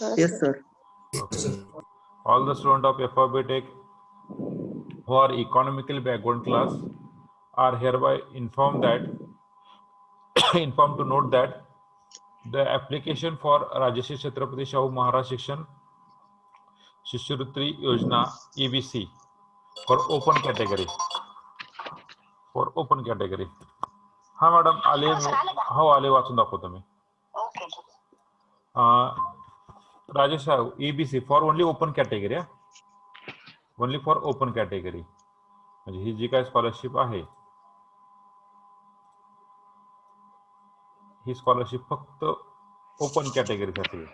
Yes, sir. Okay. All the students of FRB Tech who are economically backward class are hereby informed to note that the application for Rajarshi Chhatrapati Shahu Maharaj Shishyavriti Yojana EBC for open category. हा madam आले हो आले वाचून दाखवतो मी. राजेश साहेब EBC for only open category only for open category म्हणजे ही जी काय स्कॉलरशिप आहे ही स्कॉलरशिप फक्त ओपन कॅटेगरीसाठी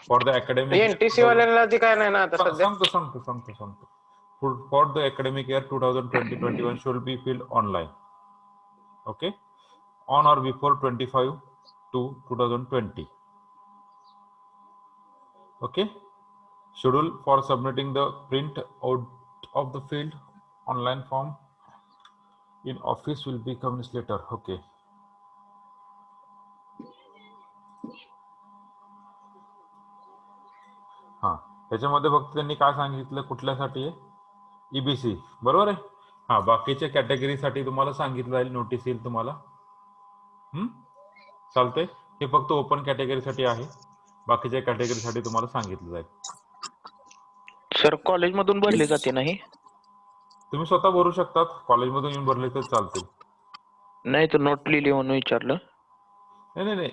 फॉर द अकॅडमिक एनटीसी वाल्यांना ती काय नाही ना आता सध्या. सांगतो for the academic year 2020-21 should be filled online. Okay on or before 25/2/2020. Okay, schedule for submitting the print out of the field online form in office will be coming later. Okay. हा त्याच्यामध्ये फक्त त्यांनी काय सांगितलं कुठल्यासाठी आहे EBC बरोबर आहे. हा बाकीच्या कॅटेगरीसाठी तुम्हाला सांगितलं जाईल नोटीस येईल तुम्हाला. चालतंय हे फक्त ओपन कॅटेगरीसाठी आहे बाकीच्या कॅटेगरीसाठी तुम्हाला सांगितलं जाईल. सर कॉलेजमधून भरली जाते नाही. तुम्ही स्वतः भरू शकतात कॉलेजमधून येऊन भरले तर चालतील. नाही तर नोट लिहिली म्हणून विचारलं. नाही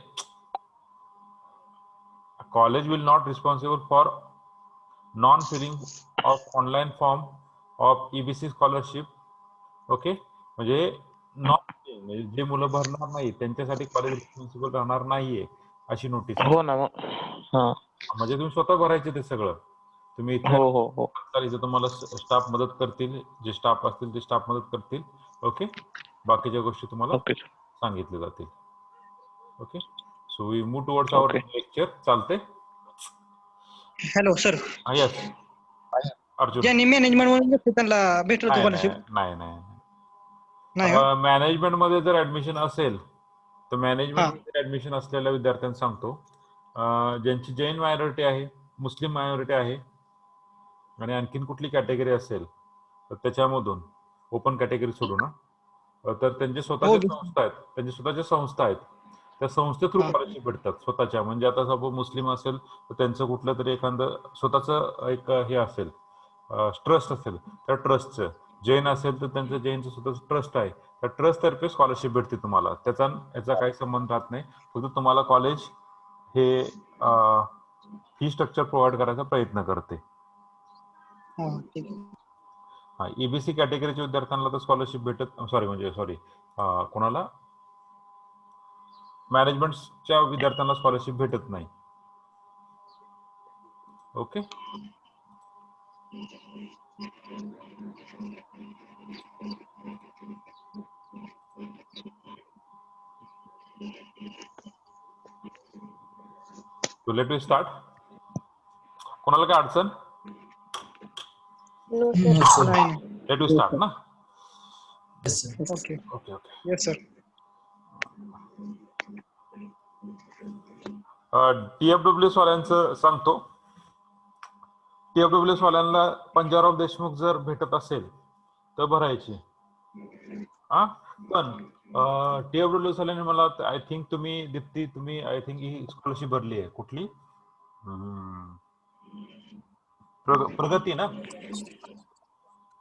college will not responsible for non filling of online form of EBC scholarship. Okay म्हणजे जे मुलं भरणार नाही त्यांच्यासाठी कॉलेज रिस्पॉन्सिबल राहणार नाहीये अशी नोटीस. हो ना मग. म्हणजे तुम्ही स्वतः भरायचे ते सगळं तुम्ही इथे तुम्हाला स्टाफ मदत करतील जे स्टाफ असतील ते स्टाफ मदत करतील. ओके बाकीच्या गोष्टी तुम्हाला सांगितल्या जातील. Okay so we move towards our lecture. चालते. Hello sir. यस अर्जुन. ज्यांनी मॅनेजमेंट मध्ये त्यांना भेटलं स्कॉलरशिप नाही मॅनेजमेंट मध्ये जर ऍडमिशन असेल तर मॅनेजमेंट मध्ये ऍडमिशन असलेल्या विद्यार्थ्यांना सांगतो ज्यांची जैन मायनॉरिटी आहे मुस्लिम मायनॉरिटी आहे आणि आणखीन कुठली कॅटेगरी असेल तर त्याच्यामधून ओपन कॅटेगरी सोडून तर त्यांचे स्वतःच्या संस्था आहेत त्या संस्थे थ्रू स्कॉलरशिप भेटतात स्वतःच्या. म्हणजे आता सपोज मुस्लिम असेल तर त्यांचं कुठलं तरी एखादं स्वतःचं एक हे असेल ट्रस्ट असेल त्या ट्रस्टचं. जैन असेल तर त्यांचं जैनचं स्वतःचं ट्रस्ट आहे त्या ट्रस्ट तर्फे स्कॉलरशिप भेटते तुम्हाला. याचा काही संबंध राहत नाही. फक्त तुम्हाला कॉलेज हे फी स्ट्रक्चर प्रोव्हाइड करायचा प्रयत्न करते. EBC कॅटेगरीच्या विद्यार्थ्यांना तर स्कॉलरशिप भेटत कोणाला मॅनेजमेंटच्या विद्यार्थ्यांना स्कॉलरशिप भेटत नाही. Okay So let me start. कोणाला काय अडचण? Let me start ना. Yes sir. Okay. Yes sir. TFWS वाल्यांचं सांगतो. TFWS वाल्यांना पंजाबराव देशमुख जर भेटत असेल तर भरायची. पण TFWS वाल्यांनी मला आय थिंक तुम्ही आय थिंक ही स्कॉलरशिप भरली आहे कुठली प्रगती ना.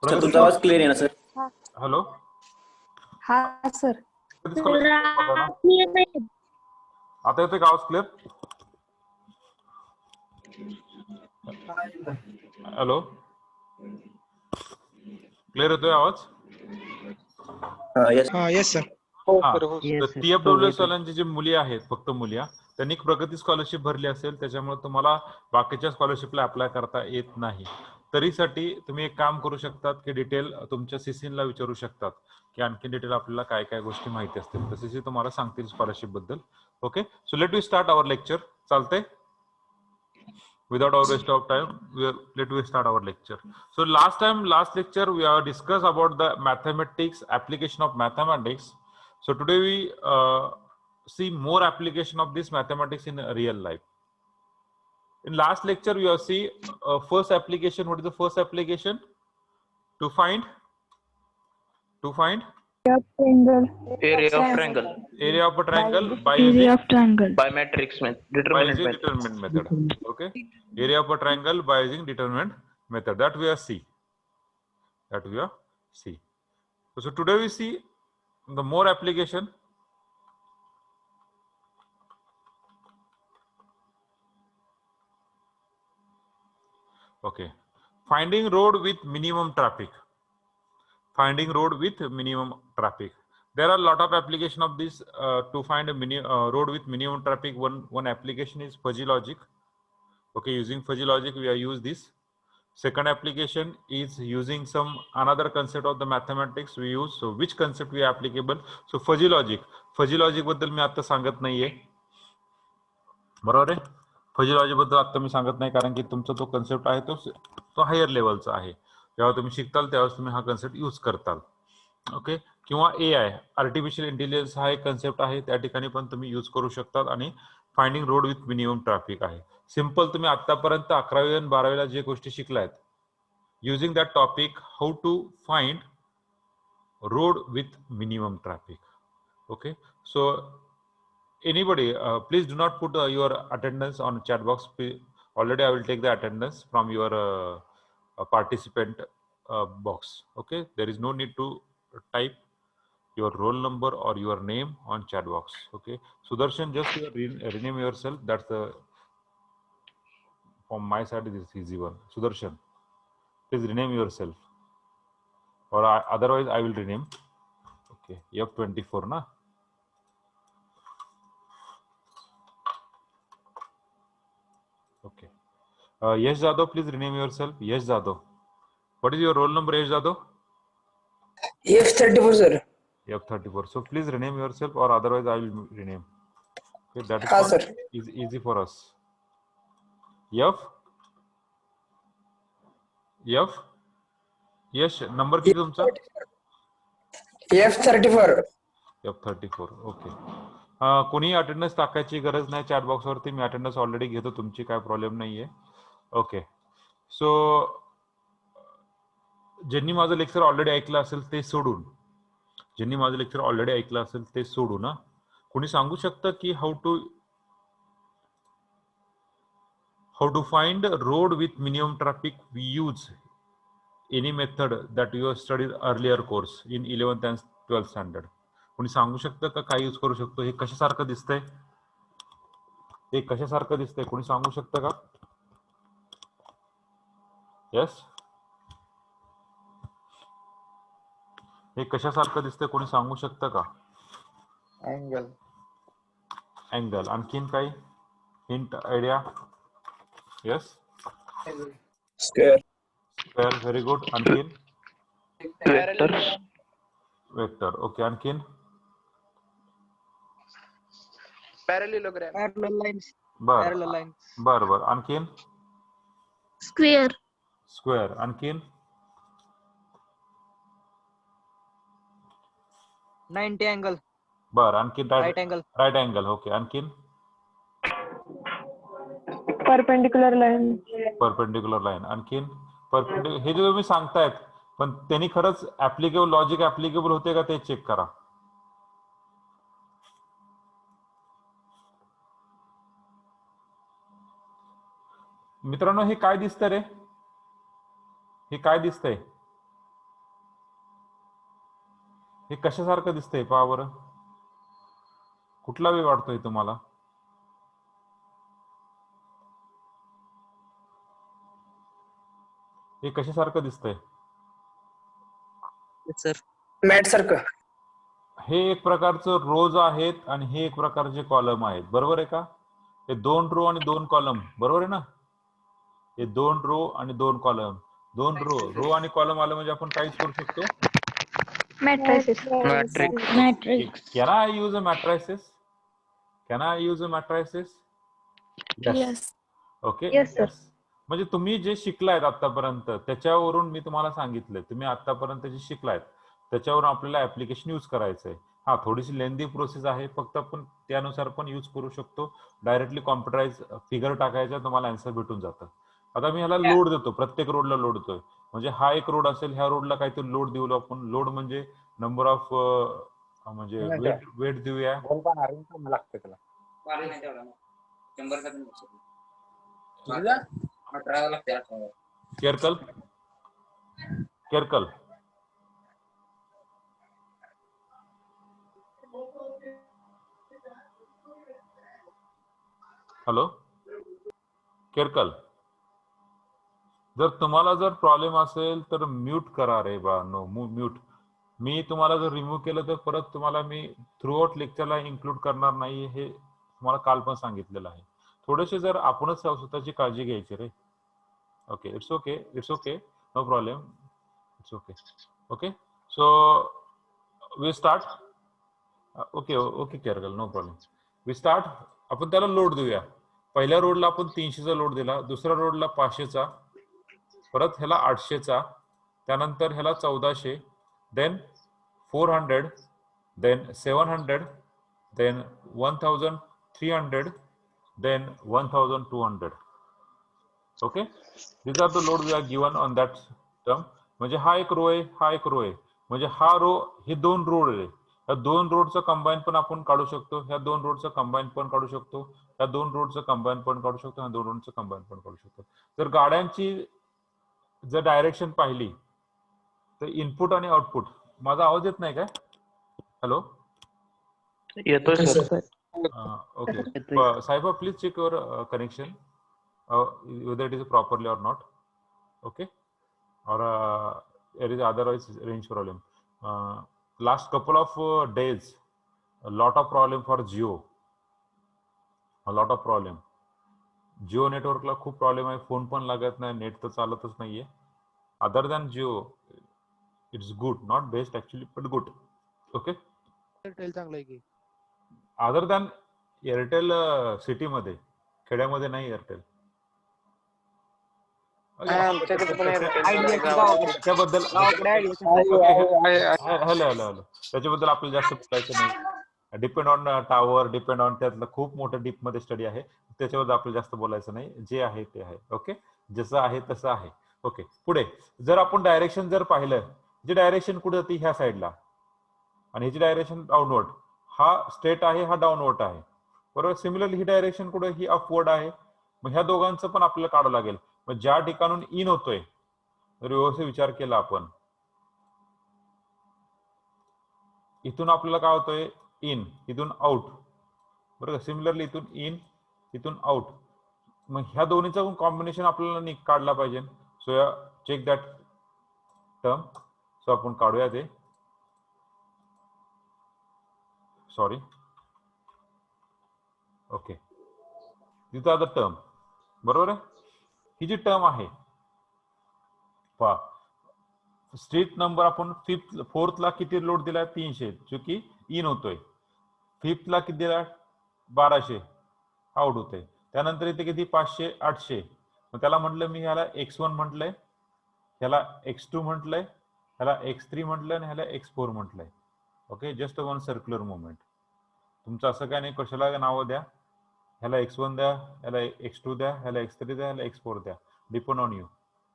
तुमचा आवाज क्लिअर आहे ना सर. हॅलो हा सर. आता येतोय का आवाज क्लिअर? हॅलो क्लिअर येतोय आवाज? Yes sir. TFWS वाल्यांची जी मुली आहेत फक्त मुली त्यांनी प्रगती स्कॉलरशिप भरली असेल त्याच्यामुळे तुम्हाला बाकीच्या स्कॉलरशिपला अप्लाय करता येत नाही. तरीसाठी तुम्ही एक काम करू शकतात की डिटेल तुमच्या सीसीनला विचारू शकतात की आणखी डिटेल आपल्याला काय काय गोष्टी माहिती असतील तसे तुम्हाला सांगतील स्कॉलरशिप बद्दल. Okay so let we start our lecture. चालते. Without our waste of time, let we start our lecture. So last lecture we have discussed about the mathematics, application of mathematics. So today we see more application of this mathematics in real life. In last lecture, we have seen first application. What is the first application? To find Area of triangle area of a triangle by Area using of triangle. by matrix determinant method. determinant method. Okay, area of a triangle by using determinant method. That we have see. So today we see the more application. Okay, finding road with minimum traffic. Finding road with minimum traffic. There are a lot of application of this to find a road with minimum traffic. One application is fuzzy logic. Okay, using fuzzy logic we have used this. Second application is using some another concept of the mathematics we use. So which concept we are applicable? So fuzzy logic बद्दल मी आता सांगत नाहीये, बरोबर आहे. Fuzzy logic बद्दल आता मी सांगत नाही, कारण की तुमचा तो कन्सेप्ट आहे तो हायर लेवलचा आहे. जेव्हा तुम्ही शिकताल त्यावेळेस तुम्ही हा कन्सेप्ट यूज करताल. ओके, किंवा AI आर्टिफिशियल इंटेलिजन्स हा एक कन्सेप्ट आहे, त्या ठिकाणी पण तुम्ही यूज करू शकतात. आणि finding road with minimum traffic आहे. सिंपल तुम्ही आतापर्यंत 11वी आणि 12वीला जे गोष्टी शिकलायत, using that topic how to find road with minimum traffic. Okay, so anybody please do not put your attendance on chat box. Already I will take the attendance from your participant box. Okay, there is no need to type your roll number or your name on chat box. Okay, Sudarshan, just rename yourself. That's the from my side is easy one. Sudarshan, please rename yourself, or otherwise I will rename. Okay, F24 na. Okay, Yash Jadhav, please rename yourself. Yash Jadhav, what is your roll number? Yash Jadhav, F34 sir. F34. So please rename yourself, or otherwise I will rename. Okay, that is sir. easy for us. Yes, number किती तुमचा? F34. F34. Okay, कोणी attendance टाकायची गरज नाही chat box वरती. मी attendance already घेतो तुमची, काय प्रॉब्लेम नाहीये. ओके, सो ज्यांनी माझं लेक्चर ऑलरेडी ऐकलं असेल ते सोडून, ना कोणी सांगू शकतं की how to find road with minimum traffic we use any method that you studied earlier course in 11th and 12th standard. कोणी सांगू शकतं का काय यूज करू शकतो? हे कशासारखं दिसतंय? कोणी सांगू शकतं का? यस, हे कशासारखं दिसतंय? कोणी सांगू शकतं का? अँगल. आणखीन काही hint, idea? Yes, Square. Very good. आणखीन? वेक्टर. ओके, आणखीन? Parallelogram. Parallel lines. बर. आणखीन? स्क्वेअर. आणखीन? 90 angle. बर. आणखीन? Right angle. Right angle. Okay, आणखीन? Perpendicular line. आणखीन? हे जे तुम्ही सांगतायत, पण त्यांनी खरंच लॉजिक ऍप्लिकेबल होते का ते चेक करा. मित्रांनो, हे काय दिसतंय रे? हे कशासारखं दिसतंय? पहा बरं, कुठला वे वाटतोय तुम्हाला? हे कशासारखं दिसतंय? मॅट सारखं. हे एक प्रकारचं रोज आहेत आणि हे एक प्रकारचे कॉलम आहेत, बरोबर आहे का? हे 2 रो आणि 2 कॉलम, बरोबर आहे ना? हे 2 रो आणि 2 कॉलम. 2 रो आणि कॉलम आलं म्हणजे आपण काहीच करू शकतो. Matrix. Can I use a matrices? Yes. Okay. Yes, sir. म्हणजे तुम्ही जे शिकलायत आतापर्यंत त्याच्यावरून मी तुम्हाला सांगितलं, तुम्ही आतापर्यंत जे शिकलायत त्याच्यावरून आपल्याला ऍप्लिकेशन यूज करायचंय. हा थोडीशी लेंदी प्रोसेस आहे, फक्त आपण त्यानुसार पण यूज करू शकतो. डायरेक्टली कॉम्प्युटराइज फिगर टाकायचा, तुम्हाला आन्सर भेटून जातं. आता मी ह्याला लोड देतो, प्रत्येक रोडला लोड देतोय. म्हणजे हा एक रोड असेल, ह्या रोडला काहीतरी लोड देऊ आपण. लोड म्हणजे नंबर ऑफ म्हणजे वेट देऊया. केरकल केरकल हॅलो केरकल, जर तुम्हाला जर प्रॉब्लेम असेल तर म्यूट करा रे बा. No mute. मी तुम्हाला जर रिमूव्ह केलं तर परत तुम्हाला मी थ्रू आउट लेक्चरला इन्क्लूड करणार नाही, हे तुम्हाला काल पण सांगितलेलं आहे. थोडेसे जर आपणच स्वतःची काळजी घ्यायची रे. Okay, it's okay, it's okay, no problem, it's okay. Okay, so we start. Okay okay केरकल, नो प्रॉब्लेम. We start. आपण त्याला लोड देऊया. पहिल्या रोडला आपण 300चा लोड दिला, दुसऱ्या रोडला 500चा, परत ह्याला 800चा, त्यानंतर ह्याला 1400, then 400, then 700, then 1300, then 1200. Okay, these are the load we are given on that term. म्हणजे हा एक रो आहे, हा एक रो आहे. म्हणजे हा रो, हे दोन रोड आहे. या दोन रोडचं कंबाईन पण आपण काढू शकतो, ह्या दोन रोडचं कंबाईन पण काढू शकतो, ह्या दोन रोडचं कंबाईन पण काढू शकतो, ह्या दोन रोडचं कंबाईन पण काढू शकतो. जर गाड्यांची जर डायरेक्शन पाहिली तर इनपुट आणि आउटपुट. माझा आवाज येत नाही काय? हॅलो, येतोय सर. ओके साहेबा, please check your connection whether it is properly or not. Okay, or there is otherwise range problem. Last couple of days a lot of problem for Jio, a lot of problem. Jio network ला खूप problem आहे, phone पण लागत नाही, net तर चालतच नाहीये. Other than Jio it's good, not best actually but good. Okay, Airtel चांगलं आहे की. अदर दॅन एअरटेल सिटी मध्ये, खेड्यामध्ये नाही एअरटेल. त्याच्याबद्दल त्याच्याबद्दल आपल्याला जास्त बोलायचं नाही. Depend on tower, depend on, त्यातलं खूप मोठं डीप मध्ये स्टडी आहे, त्याच्याबद्दल आपल्याला जास्त बोलायचं नाही. जे आहे ते आहे. ओके, जसं आहे तसं आहे. ओके, पुढे जर आपण डायरेक्शन जर पाहिलं, जी डायरेक्शन कुठे जाते ह्या साईडला, आणि ह्याची डायरेक्शन डाऊनवर्ड. हा स्ट्रेट आहे, हा डाऊनवर्ड आहे, बरोबर. सिमिलरली ही डायरेक्शन कुठे, ही अपवर्ड आहे. मग ह्या दोघांचं पण आपल्याला काढावं लागेल. मग ज्या ठिकाणून इन होतोय, जर व्यवस्थित विचार केला आपण, इथून आपल्याला काय होतोय, इन, इथून आउट, बरोबर. सिमिलरली इथून इन, इथून आउट. मग ह्या दोन्हीचा कॉम्बिनेशन आपल्याला काढला पाहिजे. So check that term. So आपण काढूया ते. सॉरी, ओके, तिथं आता टर्म, बरोबर आहे. ही जी टर्म आहे पहा, स्ट्रीट नंबर आपण फोर्थला किती लोड दिलाय, 300, जो की इन होतोय. फिफ्थला किती दिला, 1200 आउट होतोय. त्यानंतर इथे किती, 500, 800. मग त्याला म्हटलं मी, ह्याला x1 म्हटलंय, ह्याला x2 म्हटलंय, ह्याला x3 म्हटलंय, आणि ह्याला x4 म्हटलंय. Okay, just one circular movement. तुमचं असं काय नाही, कशाला नावं द्या, ह्याला x1 द्या, ह्याला x2 द्या, ह्याला x3 द्या, ह्याला x4 द्या, डिपेंड ऑन यू.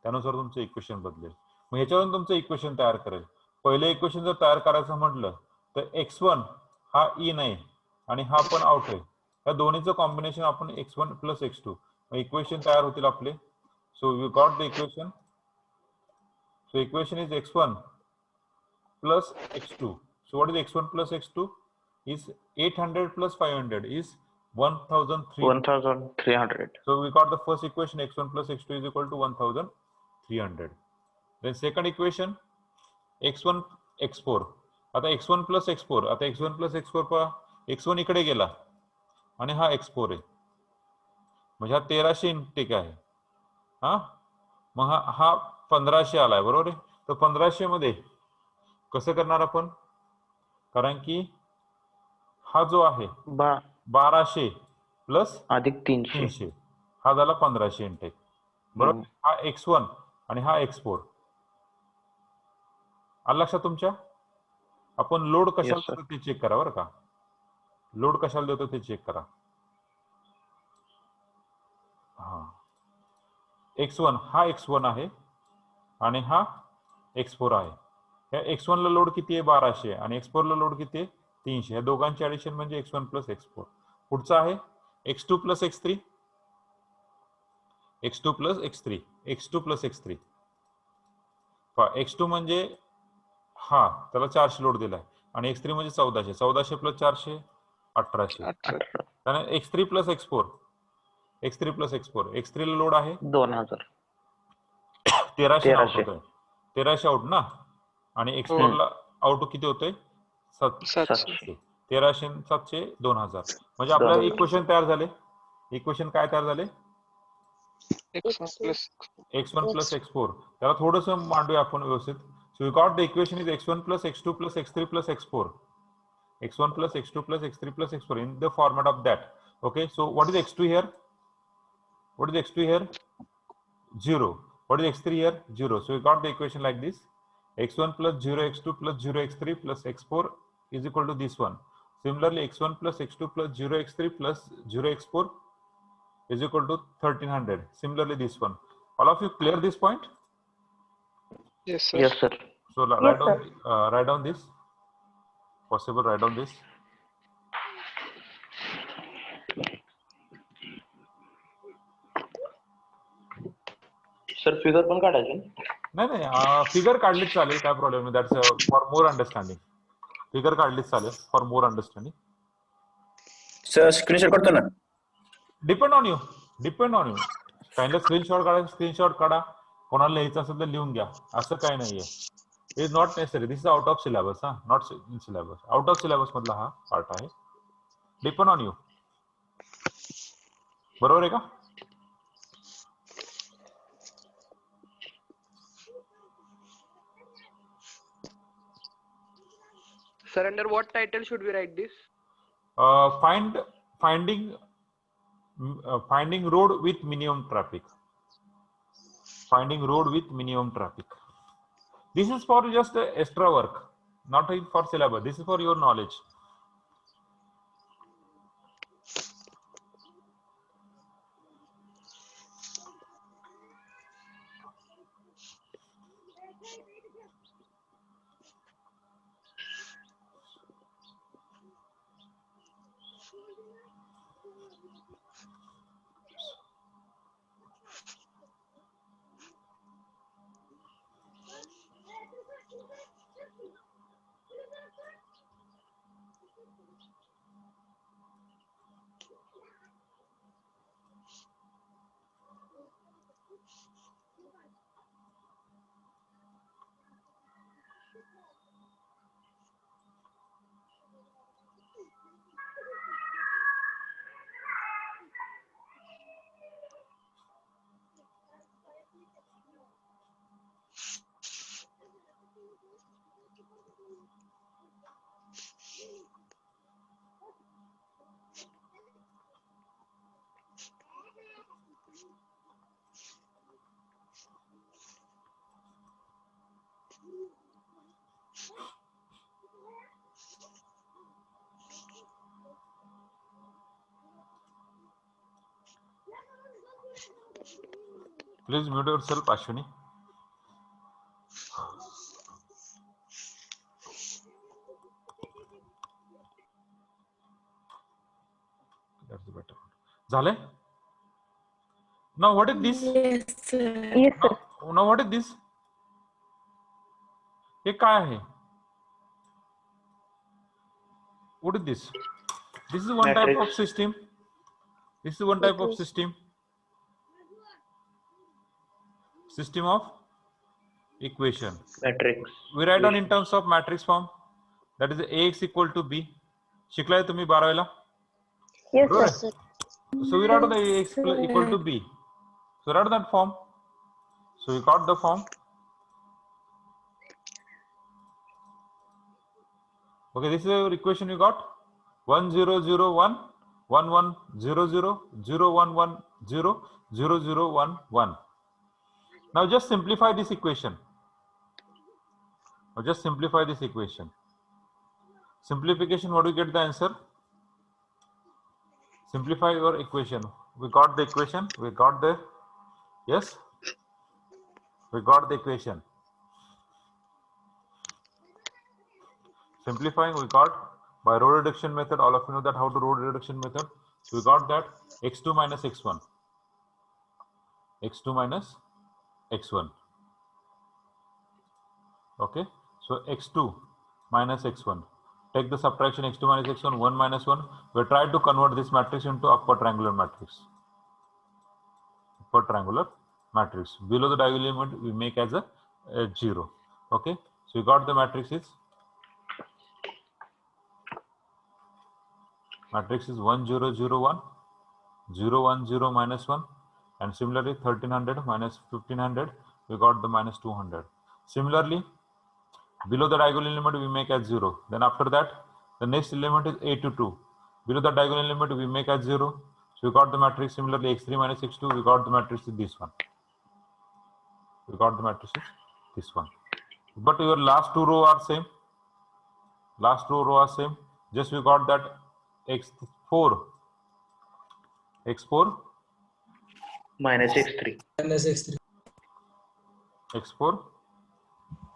त्यानुसार तुमचं इक्वेशन बदलेल. मग ह्याच्यावरून तुमचं इक्वेशन तयार करेल. पहिलं इक्वेशन जर तयार करायचं म्हटलं तर x1 हा इन आहे आणि हा पण आउट आहे. या दोन्हीचं कॉम्बिनेशन आपण x1 प्लस x2, इक्वेशन तयार होतील आपले. So we got the equation. So equation is x1 plus x2. So what is x1 plus x2 is 800 plus 500 is 1300. So we got the first equation, x1 plus x2 is equal to 1300. Then second equation, x1 x4. आता x1 plus x4, आता x1 plus x4 पहा, x1 इकडे गेला आणि हा x4 आहे, म्हणजे हा 1300 इनटेक आहे. हा मग हा 1500 आलाय, बरोबर आहे. तर 1500 मध्ये कसं करणार आपण, कारण की हा जो आहे 1200 प्लस अधिक 300, हा झाला 1500 इनटेक, बरोबर. हा x1 आणि हा x4 आलं लक्षात तुमच्या. आपण लोड Yes, कशाला sir. देतो ते चेक करा बरं का. लोड कशाला देतो ते चेक करा. हा x1 हा x1 आहे आणि हा x4 आहे. या x1 ला लोड किती आहे 1200 आणि x4 ला लोड किती आहे 300. या दोघांची ऍडिशन म्हणजे x1 प्लस x4. पुढचा आहे x2 plus x3. x2 plus x3. x2 plus x3. x2 म्हणजे हा त्याला 400 लोड दिलाय आणि x3 म्हणजे 1400. 1400 प्लस 400 1800. त्याने x3 plus x4. x3 plus x4. x3 ला लोड आहे 2000. 1300 आउट 1300. होतोय. 1300 आउट ना आणि x4 ला आउट किती होतोय 700. 1300 700 2000. म्हणजे आपल्याला 2000. इक्वेशन तयार झाले. इक्वेशन काय तयार झाले x1 प्लस x4. त्याला थोडस मांडूया आपण व्यवस्थित. So we got the equation is x1 plus x2 plus x3 plus x4. x1 plus x2 plus x3 plus x4 in the format of that. Okay, so what is x2 here? What is x2 here? 0. What is x3 here? 0. So we got the equation like this. x1 plus 0 x2 plus 0 x3 plus x4 is equal to this one. Similarly, x1 plus x2 plus 0 x3 plus 0 x4 is equal to 1300. Similarly, this one. All of you clear this point? Yes, sir. Yes, sir. So write down this. Possible, write down this. Sir figure पण काढायचे. नाही figure काढलीच चालेल, काय problem नाही. That's for more understanding. Figure काढलीच चालेल for more understanding. Sir screenshot काढतो ना. Depend on you. Kind screenshot काढा. कोणाला लिहायचं असेल तर लिहून घ्या. असं काही नाहीये. Is not necessary. This is out of syllabus. Not in syllabus. Out of syllabus मधला हा पार्ट आहे. Depend on you. बरोबर आहे का? Sir, under what title should we write this? Finding road with minimum traffic. Finding road with minimum traffic. This is for just extra work, not for syllabus. This is for your knowledge. Please mute yourself, Ashwini. That's better. झाले? Now what is this? Yes, sir. Now what is this? हे काय आहे? What is this? This is one type of system. This is one type of system. System of equation. Matrix. We write down in terms of matrix form. That is Ax equal to B. शिकलाय तुम्ही 12वीला? Yes, sir. So we write down the Ax equal to B. So write that form. So we got the form. Okay, this is your equation you got. 1 0 0 1 1 1 0 0 0 1 1 0 0 0 1 1. Now just simplify this equation. Simplification, what do you get the answer? Simplify your equation. We got the equation. We got the, yes, we got the equation. Simplifying, we got by row reduction method. All of you know that how to row reduction method. So we got that x2 minus x1. x2 minus x1. Okay. So x2 minus x1. Take the subtraction x2 minus x1, 1 minus 1. We try to convert this matrix into upper triangular matrix. Upper triangular matrix. Below the diagonal element, we make as a 0. Okay. So we got the matrix is 1 0 0 1, 0 1 0 minus 1, and similarly 1300 minus 1500, we got the minus 200. Similarly, below the diagonal element we make as 0. Then after that, the next element is 8 to 2. Below the diagonal element we make as 0. So we got the matrix similarly x3 minus x2. We got the matrix is this one. We got the matrix is this one. But your last two row are same. Last two row are same. Just we got that x4 minus x3 x4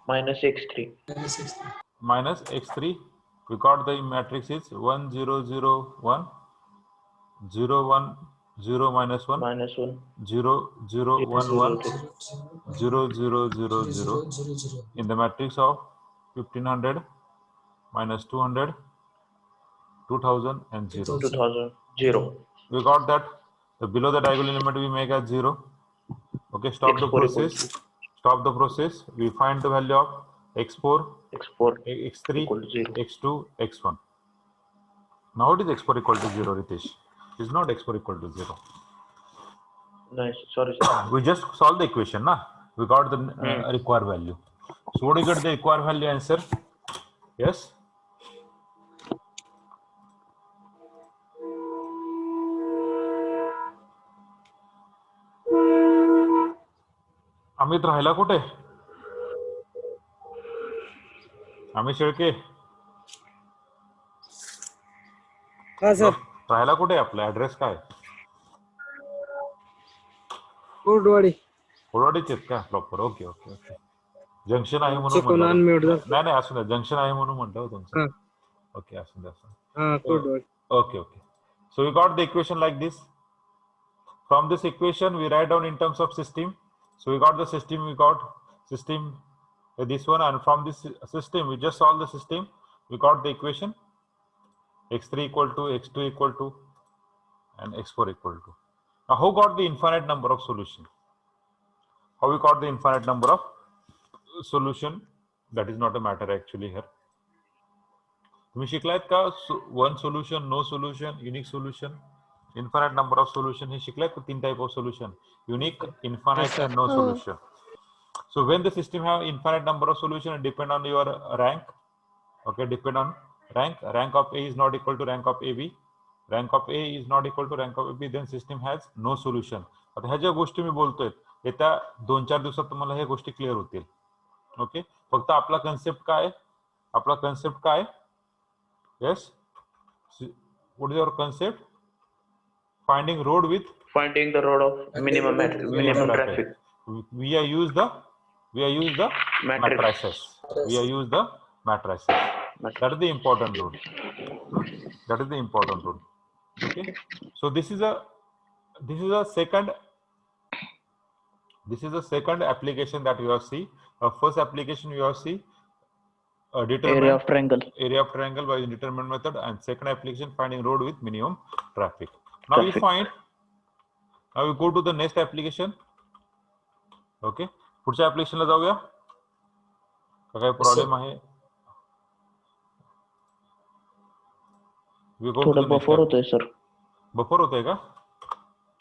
minus x3 minus x3. We got the matrix is 1 0 0 1, 0 1 0 minus 1, minus 1 0 0 1 1, 0 0 0 0 in the matrix of 1500 minus 200, 2000 and 0. 2000 0. We got that. The below the diagonal element we make as 0. Okay, stop the x4 process. Stop the process. We find the value of x4, x3, equal to 0. x2, x1. Now it is x4 equal to 0, Ritesh. It is not x4 equal to 0. Nice. Sorry, sir. We just solved the equation, na? We got the required value. So what do you get the required value answer? Yes? Amit राहिला कुठे? अमित शेळके हा sir. राहिला कुठे? आपला address काय? कोटवाडी. कोटवाडीचे आहेत का proper? Okay okay okay. Junction आहे म्हणून नाही नाही असू द्या. जंक्शन आहे म्हणून म्हटलं तुमचं. ओके असू द्या. Okay okay. So we got the equation like this. From this equation we write down in terms of system. So we got the system, we got system this one, and from this system we just solve the system. We got the equation x3 equal to x2 equal to and x4 equal to. Now who got the infinite number of solution? How we got the infinite number of solution? That is not a matter actually here. तुम्ही शिकलायत का? One solution, no solution, unique solution, infinite number of solution. हे शिकलायत का? 3 type of solution: unique, infinite, and no solution. So when the system have infinite number of solution, it depend on your rank. Okay, depend on rank. Rank of A is not equal to rank of AB. Rank of A is not equal to rank of AB. Then system has no solution. आता ह्या ज्या गोष्टी मी बोलतोय येत्या 2-4 दिवसात तुम्हाला ह्या गोष्टी क्लिअर होतील. ओके, फक्त आपला कन्सेप्ट काय? आपला कन्सेप्ट काय? Yes. What is your concept? Finding road with the road of minimum traffic. We are use the matrices. We are use the matrices. That is the important rule. That is the important rule. Okay. So this is a second application that you have seen. First application you have seen Area of triangle by determinant method, and second application finding road with minimum traffic. Now we go to the next application. Okay, पुढच्या application ला जाऊया. काय problem आहे? We go to the buffer होतोय sir. Buffer होतोय का?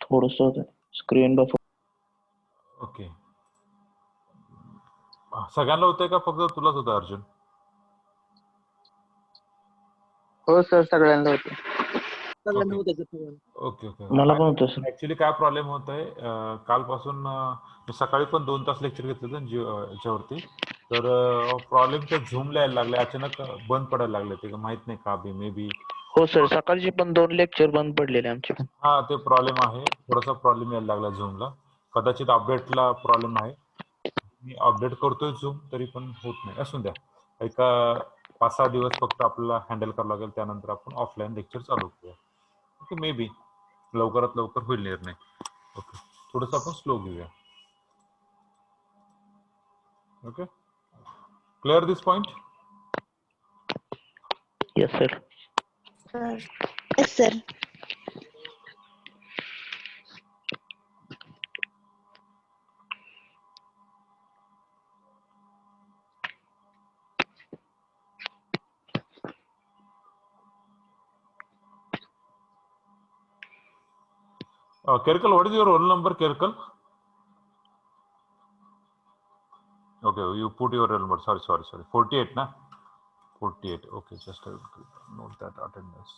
थोडंसं होतंय. Screen buffer. Okay. सगळ्यांना होतंय का फक्त तुलाच होतं अर्जुन? हो सर, सगळ्यांना होतं. Okay okay. मला पण होतं सर. ऍक्च्युली काय प्रॉब्लेम होत आहे, कालपासून मी सकाळी पण 2 तास लेक्चर घेतलं होतं याच्यावरती. तर प्रॉब्लेम तर झूमला यायला लागले, अचानक बंद पडायला लागले, ते माहित नाही का बी मे बी. हो सर, सकाळचे पण 2 लेक्चर बंद पडलेले आमचे. हा ते प्रॉब्लेम आहे, थोडासा प्रॉब्लेम यायला लागला झूमला. कदाचित अपडेटला प्रॉब्लेम आहे. मी अपडेट करतोय झूम तरी पण होत नाही. असून द्या, एका 5-6 दिवस फक्त आपल्याला हँडल करावं लागेल, त्यानंतर आपण ऑफलाईन लेक्चर चालू करूया. ओके, मे बी लवकरात लवकर होईल निर्णय. ओके, थोडस आपण स्लो घेऊया. Okay, clear this point? Yes sir. Yes, sir. Kirkal, what is your roll number, Kirkal? Okay, you put your roll number. Sorry. 48, na? 48. Okay, just I will note that attendance.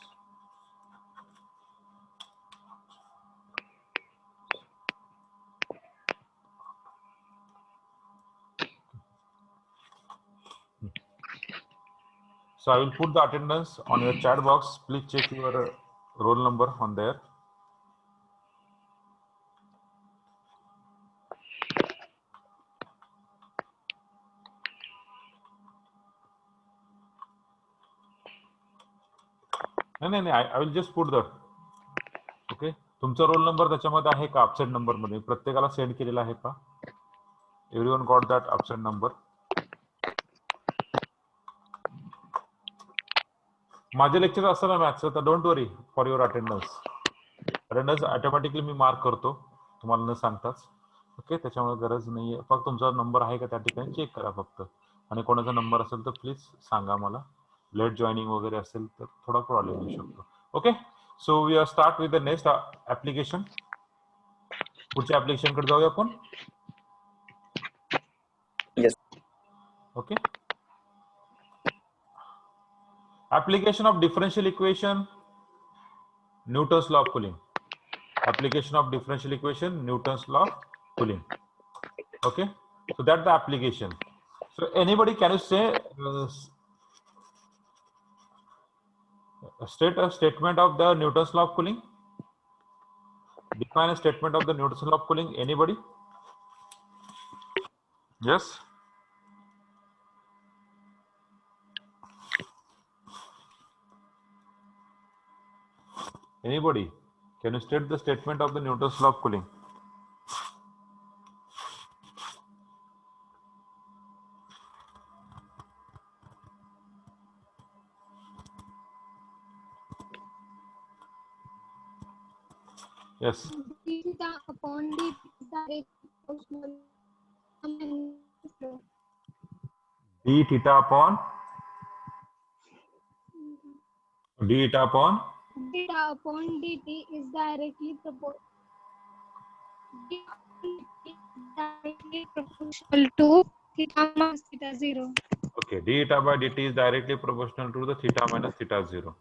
So I will put the attendance on your chat box. Please check your roll number on there. नाही, I will just put that. Okay, तुमचा roll number त्याच्यामध्ये आहे का absent number मध्ये? प्रत्येकाला send केलेला आहे का? Everyone got that absent number? माझे लेक्चर असतं ना मॅथ्सचं, तर don't worry for your attendance automatically me mark करतो तुम्हाला न सांगताच. ओके, त्याच्यामुळे गरज नाहीये. फक्त तुमचा नंबर आहे का त्या ठिकाणी चेक करा फक्त. आणि कोणाचा नंबर असेल तर प्लीज सांगा मला. लेट जॉईनिंग वगैरे असेल तर थोडा प्रॉब्लेम येऊ शकतो. Okay, so we are start with the next application. पुढच्या ऍप्लिकेशन कडे जाऊया आपण. Yes. Okay, application of differential equation, Newton's law of cooling. Application of differential equation, Newton's law of cooling. Okay, so that's the application. So anybody can you say state a statement of the Newton's law of cooling? Define a statement of the Newton's law of cooling. Anybody? Yes. Anybody? Can you state the statement of the Newton's law of cooling? Yes. D theta upon D is directly proportional. D theta upon D theta upon Theta upon dt is directly proportional. Directly proportional to theta minus theta 0. Okay, d theta by dt is directly proportional to the theta minus theta 0.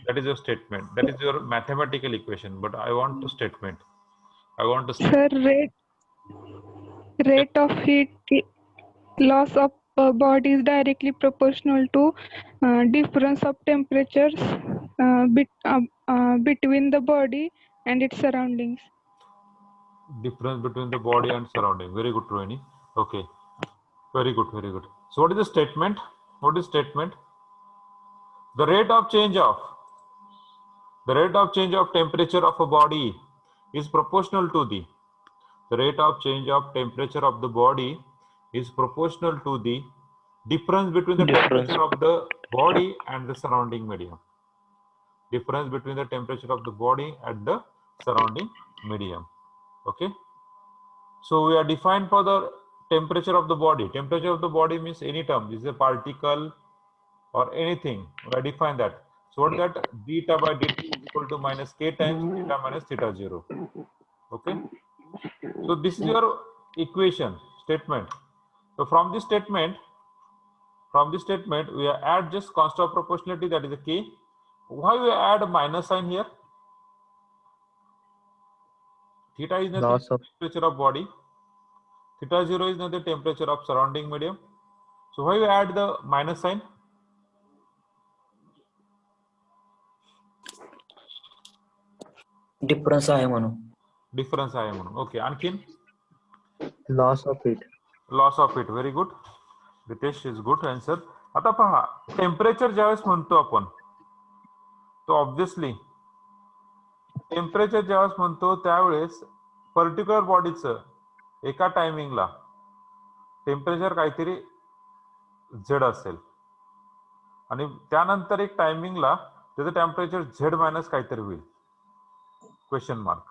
That is your statement. That is your mathematical equation. But I want to statement. I want to. Sir, rate of heat loss of body is directly proportional to difference of temperatures between the body and its surroundings. Difference between the body and surrounding. Very good, Rohini. Okay. Very good. So what is the statement? What is statement? The rate of change of temperature of a body is proportional to the rate of change of temperature of the body is proportional to the difference between the temperature of the body and the surrounding medium. Difference between the temperature of the body and the surrounding medium. Okay. So we are defined for the temperature of the body. Temperature of the body means any term. This is a particle or anything. We are defined that. So what is that? D theta by dt is equal to minus k times theta minus theta 0. Okay. So this is your equation statement. So from this statement we add just constant of proportionality, that is a k. Why we add a minus sign here? Theta is nothing temperature of body. Theta 0 is nothing temperature of surrounding medium. So why you add the minus sign? Difference आहे म्हणून. Difference आहे म्हणून. Okay, आणखीन? Loss of heat. Loss of heat. Very good. Ritesh is good answer. आता पहा, temperature ज्यावेळेस म्हणतो आपण, तो ऑब्विसली टेम्परेचर ज्यावेळेस म्हणतो त्यावेळेस पर्टिक्युलर बॉडीचं एका टायमिंगला टेम्परेचर काहीतरी झेड असेल आणि त्यानंतर एक टायमिंगला त्याचं टेम्परेचर झेड मायनस काहीतरी होईल, क्वेश्चन मार्क.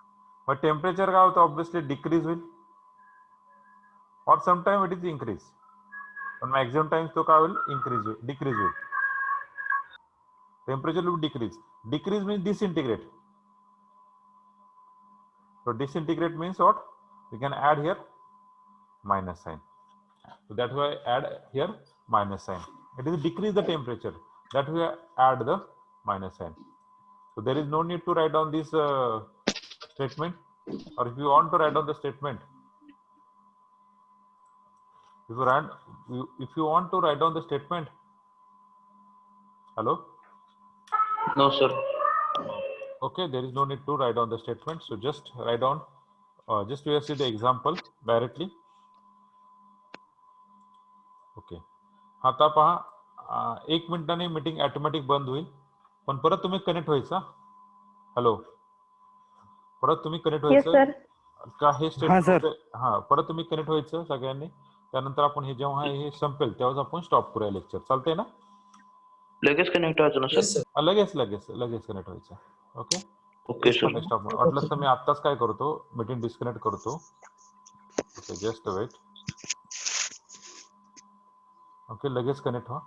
मग टेम्परेचर काय होतं, ऑब्विसली डिक्रीज होईल और समटाइम इट इज इन्क्रीज, पण मॅक्झिमम टाइम्स तो काय होईल, इन्क्रीज होईल, डिक्रीज होईल. Temperature will decrease. Decrease means disintegrate. So disintegrate means what? We can add here minus sign. So that way I add here minus sign. It is decrease the temperature. That way I add the minus sign. So there is no need to write down this statement. Or if you want to write down the statement, if you want to write down the statement, hello? No, sir. Okay, there is no need to write down the statement. So just write down, just we see the example directly. Okay. आता पहा, 1 मिनिटाने meeting automatic बंद होईल, पण परत तुम्ही connect व्हायचा. Hello, परत तुम्ही कनेक्ट व्हायचं का? हे स्टेटमेंट, हा, परत तुम्ही कनेक्ट व्हायचं सगळ्यांनी. त्यानंतर आपण हे जेव्हा हे संपेल तेव्हाच आपण स्टॉप करूया लेक्चर. चालतंय ना? लगेच कनेक्ट व्हायचं ना सर? लगेच कनेक्ट व्हायचं. ओके. Okay sir. वाटलंच तर मी आत्ताच काय करतो, मीटिंग डिस्कनेक्ट करतो. Okay, just wait. ओके, लगेच कनेक्ट व्हा.